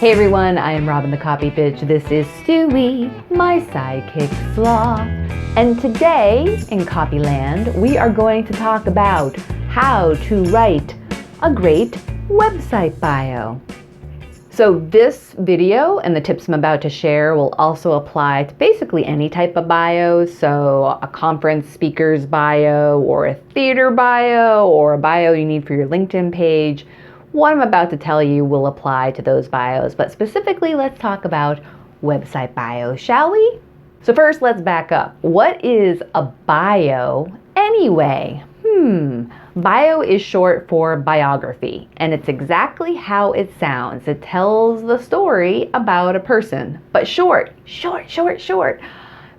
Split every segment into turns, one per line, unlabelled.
Hey everyone, I am Robin the Copy Bitch. This is Stewie, my sidekick sloth. And today in Copyland, we are going to talk about how to write a great website bio. So this video and the tips I'm about to share will also apply to basically any type of bio. So a conference speaker's bio or a theater bio or a bio you need for your LinkedIn page. What I'm about to tell you will apply to those bios, but specifically let's talk about website bios, shall we? So first, let's back up. What is a bio anyway? Bio is short for biography, and it's exactly how it sounds. It tells the story about a person, but short.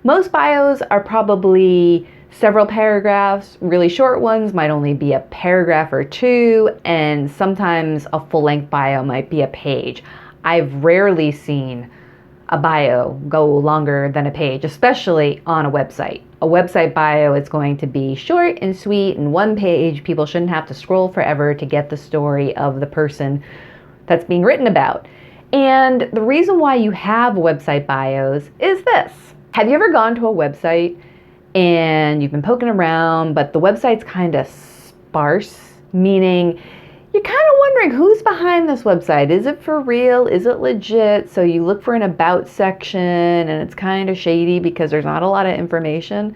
Most bios are probably several paragraphs. Really short ones might only be a paragraph or two, and sometimes a full-length bio might be a page. I've rarely seen a bio go longer than a page, especially on a website. A website bio is going to be short and sweet and one page. People shouldn't have to scroll forever to get the story of the person that's being written about. And the reason why you have website bios is this. Have you ever gone to a website and you've been poking around, but the website's kind of sparse, meaning you're kind of wondering who's behind this website. Is it for real? Is it legit? So you look for an about section and it's kind of shady because there's not a lot of information.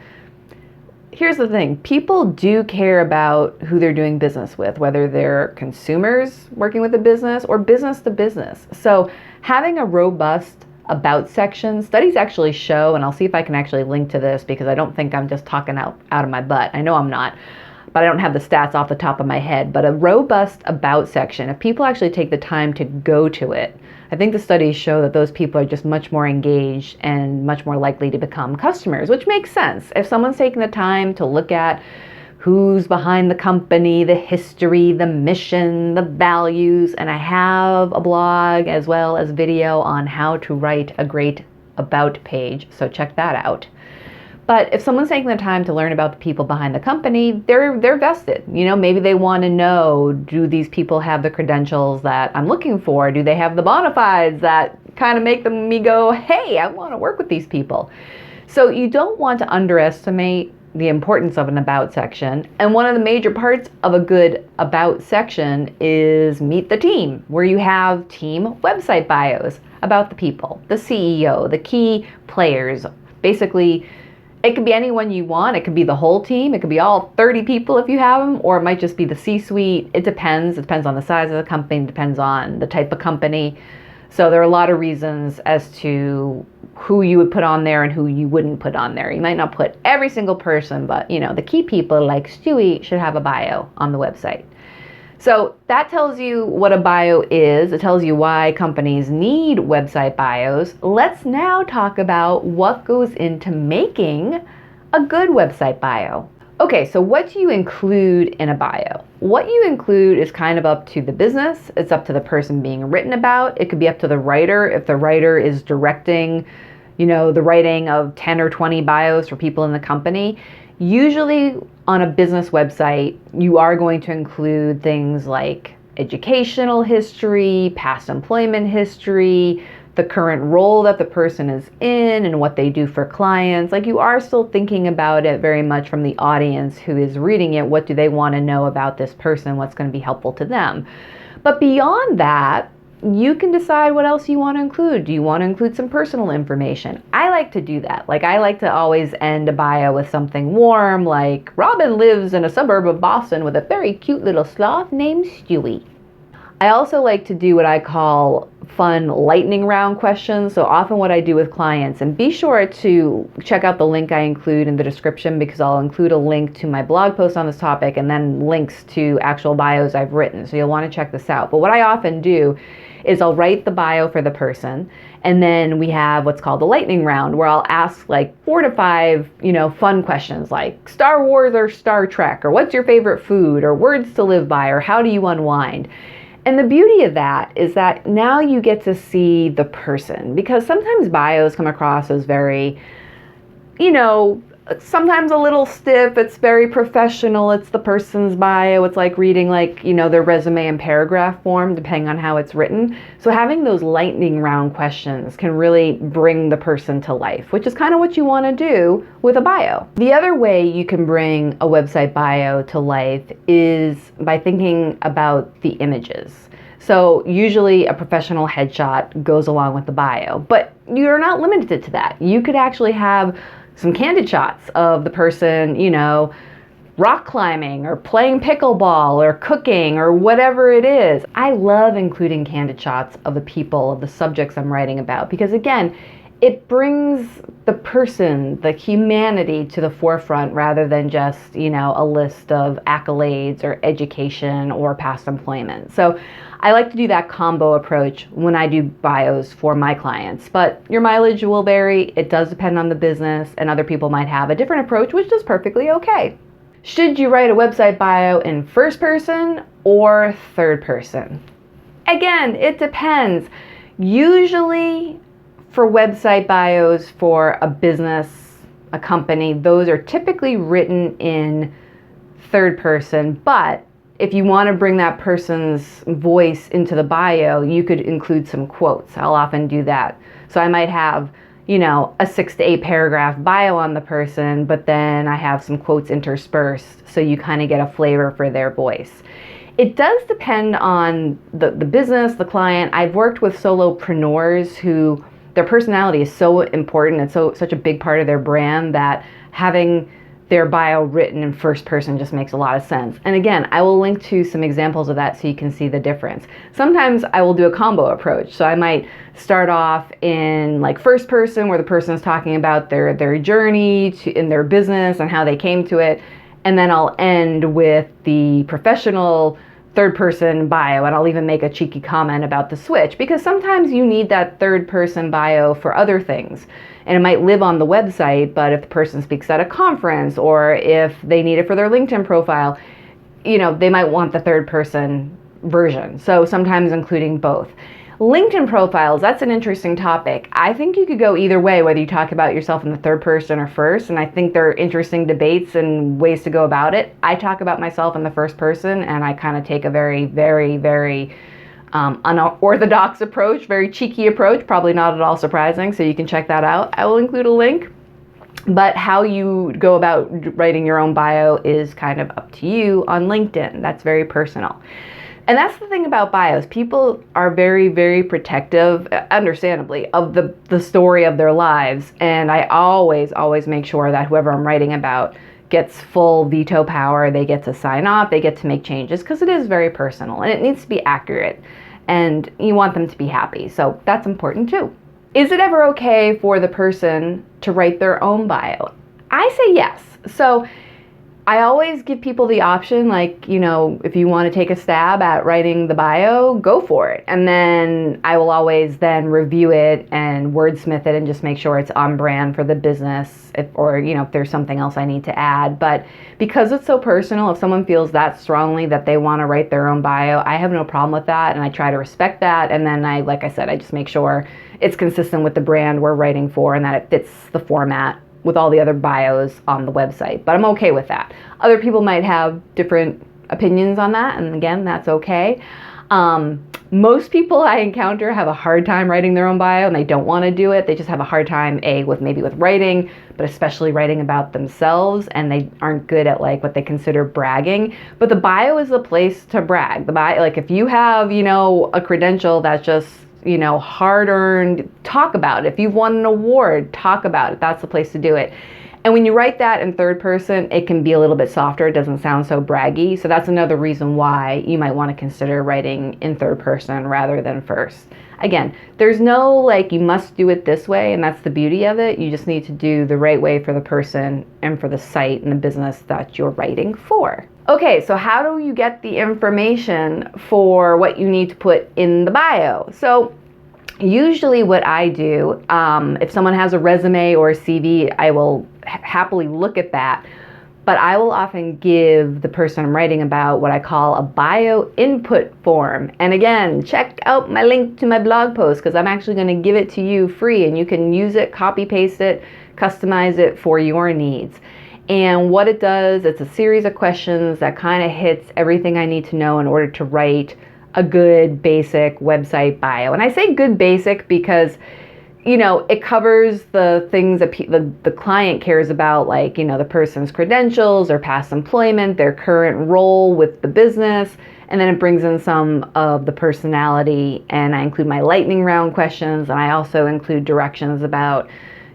Here's the thing. People do care about who they're doing business with, whether they're consumers working with a business or business to business. So having a robust about section, studies actually show, and I'll see if I can actually link to this because I don't think I'm just talking out of my butt. I know I'm not, but I don't have the stats off the top of my head. But a robust about section, if people actually take the time to go to it, I think the studies show that those people are just much more engaged and much more likely to become customers, which makes sense. If someone's taking the time to look at who's behind the company, the history, the mission, the values, and I have a blog as well as video on how to write a great about page, so check that out. But if someone's taking the time to learn about the people behind the company, they're vested. You know, maybe they want to know, do these people have the credentials that I'm looking for? Do they have the bona fides that kind of make me go, hey, I want to work with these people? So you don't want to underestimate the importance of an about section. And one of the major parts of a good about section is meet the team, where you have team website bios about the people, the CEO, the key players. Basically, it could be anyone you want. It could be the whole team. It could be all 30 people if you have them, or it might just be the C-suite. It depends. It depends on the size of the company. It depends on the type of company. So there are a lot of reasons as to who you would put on there and who you wouldn't put on there. You might not put every single person, but you know, the key people like Stewie should have a bio on the website. So that tells you what a bio is. It tells you why companies need website bios. Let's now talk about what goes into making a good website bio. Okay, so what do you include in a bio? What you include is kind of up to the business. It's up to the person being written about. It could be up to the writer. If the writer is directing, you know, the writing of 10 or 20 bios for people in the company. Usually on a business website, you are going to include things like educational history, past employment history, the current role that the person is in and what they do for clients. Like, you are still thinking about it very much from the audience who is reading it. What do they want to know about this person? What's going to be helpful to them? But beyond that, you can decide what else you want to include. Do you want to include some personal information? I like to do that. Like, I like to always end a bio with something warm, like Robin lives in a suburb of Boston with a very cute little sloth named Stewie. I also like to do what I call fun lightning round questions. So often what I do with clients, and be sure to check out the link I include in the description because I'll include a link to my blog post on this topic and then links to actual bios I've written. So you'll want to check this out. But what I often do is I'll write the bio for the person, and then we have what's called the lightning round, where I'll ask like 4 to 5, fun questions like Star Wars or Star Trek, or what's your favorite food, or words to live by, or how do you unwind? And the beauty of that is that now you get to see the person, because sometimes bios come across as very, sometimes a little stiff. It's very professional. It's the person's bio. It's like reading their resume in paragraph form, depending on how it's written. So having those lightning round questions can really bring the person to life, which is kind of what you want to do with a bio. The other way you can bring a website bio to life is by thinking about the images. So usually a professional headshot goes along with the bio, but you're not limited to that. You could actually have some candid shots of the person, rock climbing or playing pickleball or cooking or whatever it is. I love including candid shots of the people, of the subjects I'm writing about, because again, it brings the person, the humanity to the forefront rather than just, a list of accolades or education or past employment. So I like to do that combo approach when I do bios for my clients, but your mileage will vary. It does depend on the business, and other people might have a different approach, which is perfectly okay. Should you write a website bio in first person or third person? Again, it depends. Usually for website bios for a business, a company, those are typically written in third person, but if you want to bring that person's voice into the bio, you could include some quotes. I'll often do that. So I might have, a 6 to 8 paragraph bio on the person, but then I have some quotes interspersed so you kind of get a flavor for their voice. It does depend on the business, the client. I've worked with solopreneurs who their personality is so important. It's such a big part of their brand that having their bio written in first person just makes a lot of sense. And again, I will link to some examples of that so you can see the difference. Sometimes I will do a combo approach. So I might start off in first person where the person is talking about their journey in their business and how they came to it. And then I'll end with the professional third person bio, and I'll even make a cheeky comment about the switch, because sometimes you need that third person bio for other things. And it might live on the website, but if the person speaks at a conference or if they need it for their LinkedIn profile, they might want the third person version. So sometimes including both. LinkedIn profiles, that's an interesting topic. I think you could go either way, whether you talk about yourself in the third person or first, and I think there are interesting debates and ways to go about it. I talk about myself in the first person, and I kind of take a very, very, very unorthodox approach, very cheeky approach, probably not at all surprising, so you can check that out. I will include a link. But how you go about writing your own bio is kind of up to you on LinkedIn. That's very personal. And that's the thing about bios. People are very, very protective, understandably, of the story of their lives. And I always make sure that whoever I'm writing about gets full veto power. They get to sign off. They get to make changes, because it is very personal and it needs to be accurate. And you want them to be happy. So that's important too. Is it ever okay for the person to write their own bio? I say yes. So I always give people the option, if you want to take a stab at writing the bio, go for it. And then I will always then review it and wordsmith it and just make sure it's on brand for the business, if there's something else I need to add. But because it's so personal, if someone feels that strongly that they want to write their own bio, I have no problem with that, and I try to respect that. And then I just make sure it's consistent with the brand we're writing for and that it fits the format with all the other bios on the website. But I'm okay with that. Other people might have different opinions on that, and again, that's okay. Most people I encounter have a hard time writing their own bio, and they don't want to do it. They just have a hard time, with writing, but especially writing about themselves, and they aren't good at what they consider bragging. But the bio is a place to brag. The bio, if you have, a credential that's just hard-earned, talk about it. If you've won an award, talk about it. That's the place to do it. And when you write that in third person, it can be a little bit softer. It doesn't sound so braggy. So that's another reason why you might want to consider writing in third person rather than first. Again, there's no you must do it this way, and that's the beauty of it. You just need to do the right way for the person and for the site and the business that you're writing for. Okay, so how do you get the information for what you need to put in the bio? So usually what I do, if someone has a resume or a CV, I will happily look at that. But I will often give the person I'm writing about what I call a bio input form. And again, check out my link to my blog post, because I'm actually going to give it to you free, and you can use it, copy paste it, customize it for your needs. And what it does, it's a series of questions that kind of hits everything I need to know in order to write a good basic website bio. And I say good basic because, you know, it covers the things that the client cares about, like, you know, the person's credentials, their past employment, their current role with the business, and then it brings in some of the personality, and I include my lightning round questions, and I also include directions about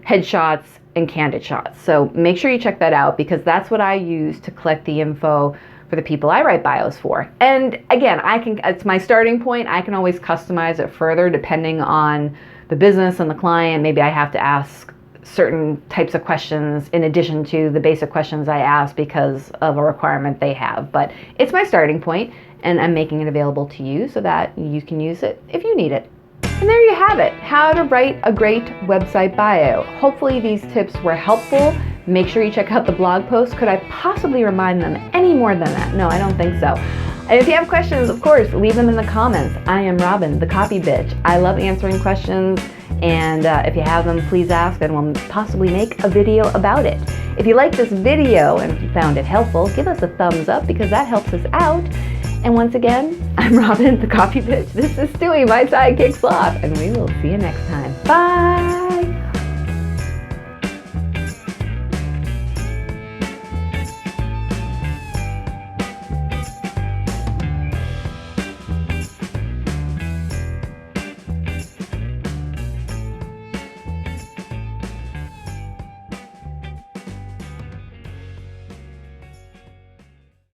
headshots and candid shots. So make sure you check that out, because that's what I use to collect the info for the people I write bios for. And again, it's my starting point. I can always customize it further depending on the business and the client. Maybe I have to ask certain types of questions in addition to the basic questions I ask because of a requirement they have. But it's my starting point, and I'm making it available to you so that you can use it if you need it. And there you have it, how to write a great website bio. Hopefully these tips were helpful. Make sure you check out the blog post. Could I possibly remind them any more than that? No, I don't think so. And if you have questions, of course, leave them in the comments. I am Robin, the Copy Bitch. I love answering questions, and if you have them, please ask, and we'll possibly make a video about it. If you liked this video and if you found it helpful, give us a thumbs up, because that helps us out. And once again, I'm Robin, the Copy Bitch. This is Stewie, my sidekick sloth, and we will see you next time. Bye!